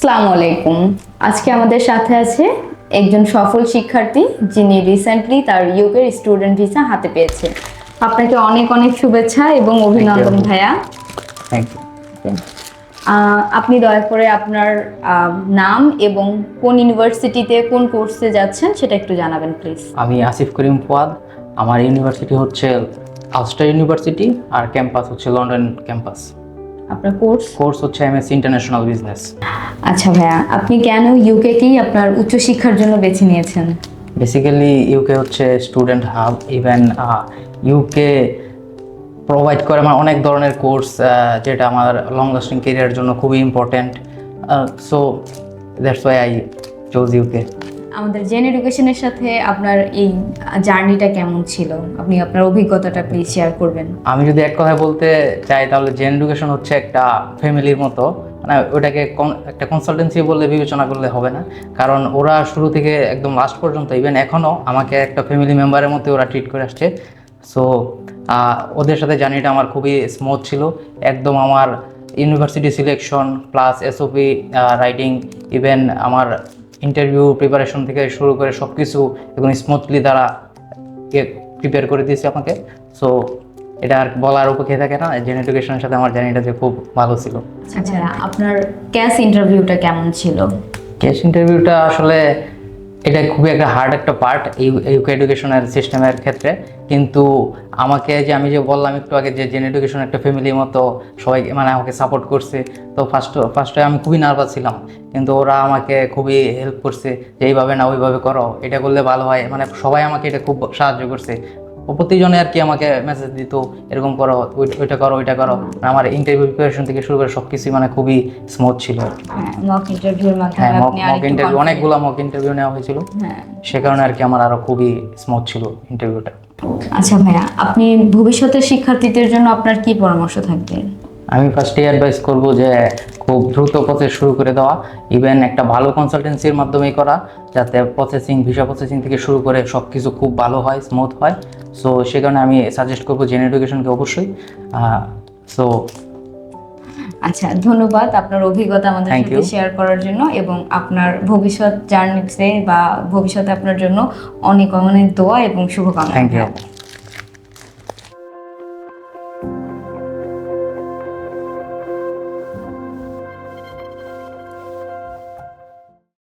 আসসালামু আলাইকুম। আজকে আমাদের সাথে আছে একজন সফল শিক্ষার্থী যিনি রিসেন্টলি তার ইউকের স্টুডেন্ট ভিসা হাতে পেয়েছে। আপনাকে অনেক অনেক শুভেচ্ছা এবং অভিনন্দন ভাইয়া। Thank you. আপনি দয়া করে আপনার নাম এবং কোন ইউনিভার্সিটিতে কোন কোর্সে যাচ্ছেন সেটা একটু জানাবেন প্লিজ। আমি আসিফ করিম ফুয়াদ। আমার ইউনিভার্সিটি হচ্ছে আলস্টার ইউনিভার্সিটি আর ক্যাম্পাস হচ্ছে লন্ডন ক্যাম্পাস। আপনার কোর্স হচ্ছে এমএসসি ইন্টারন্যাশনাল বিজনেস। আচ্ছা ভাইয়া, আপনি কেন ইউকেকেই আপনার উচ্চশিক্ষার জন্য বেছে নিয়েছেন? বেসিক্যালি ইউকে হচ্ছে student hub. Even UK provide করে আমার অনেক ধরনের কোর্স যেটা আমার লং লাস্টিং কেরিয়ারের জন্য খুবই important. So that's why I chose UK. আমাদের জেন এডুকেশনের সাথে আপনার এই জার্নিটা কেমন ছিল? আপনি আপনার অভিজ্ঞতাটা প্লিজ শেয়ার করবেন। আমি যদি এক কথায় বলতে চাই তাহলে জেন এডুকেশন হচ্ছে একটা ফ্যামিলির মতো। মানে ওটাকে একটা কনসালটেন্সি বলে বিবেচনা করলে হবে না, কারণ ওরা শুরু থেকে একদম লাস্ট পর্যন্ত ইভেন এখনও আমাকে একটা ফ্যামিলি মেম্বারের মতো ওরা ট্রিট করে আসছে। সো ওদের সাথে জার্নিটা আমার খুবই স্মুথ ছিল। একদম আমার university selection plus SOP writing, even আমার ইন্টারভিউ প্রিপারেশন থেকে শুরু করে সব কিছু একদম স্মুথলি তারা প্রিপেয়ার করে দিয়েছে আমাকে। সো এটা আর বলার উপেক্ষা থাকে না। জেন এডুকেশনের সাথে আমার জার্নিটা যে খুব ভালো ছিল। আচ্ছা, আপনার ক্যাশ ইন্টারভিউটা কেমন ছিল? ক্যাশ ইন্টারভিউটা আসলে এটা খুবই একটা হার্ড একটা পার্ট ইউকে এডুকেশনের সিস্টেমের ক্ষেত্রে। কিন্তু আমাকে আমি যে বললাম একটু আগে যে জেন এডুকেশন একটা ফ্যামিলির মতো সবাই মানে আমাকে সাপোর্ট করছে। তো ফার্স্টে আমি খুবই নার্ভাস ছিলাম, কিন্তু ওরা আমাকে খুবই হেল্প করছে যে এইভাবে না ওইভাবে করো, এটা করলে ভালো হয়। মানে সবাই আমাকে এটা খুব সাহায্য করছে। প্রতিজনে আর কি আমাকে মেসেজ দিত এরকম করো, ওইটা করো, ওইটা করো। আমার ইন্টারভিউ প্রিপারেশন থেকে শুরু করে সব কিছুই মানে খুবই স্মুথ ছিল। মক ইন্টারভিউর মাধ্যমে আপনি মক ইন্টারভিউ অনেকগুলো মক ইন্টারভিউ নেওয়া হয়েছিল। সে কারণে আর কি আমার আরো খুবই স্মুথ ছিল ইন্টারভিউটা। আচ্ছা ভাইয়া, আপনি ভবিষ্যতের শিক্ষার্থীদের জন্য আপনার কি পরামর্শ থাকবে? আমি ফার্স্টে অ্যাডভাইস করব যে খুব দ্রুত প্রসেস শুরু করে দেওয়া, ইভেন একটা ভালো কনসালটেন্সির মাধ্যমেই করা, যাতে ভিসা প্রসেসিং থেকে শুরু করে সব কিছু খুব ভালো হয়, স্মুথ হয়। সো সে কারণে আমি সাজেস্ট করবো জেন এডুকেশনকে অবশ্যই। সো আচ্ছা, ধন্যবাদ আপনার অভিজ্ঞতা আমাদের সাথে শেয়ার করার জন্য এবং আপনার ভবিষ্যৎ জার্নিতে বা ভবিষ্যতে আপনার জন্য অনেক অনেক দোয়া এবং শুভকামনা। Thank you.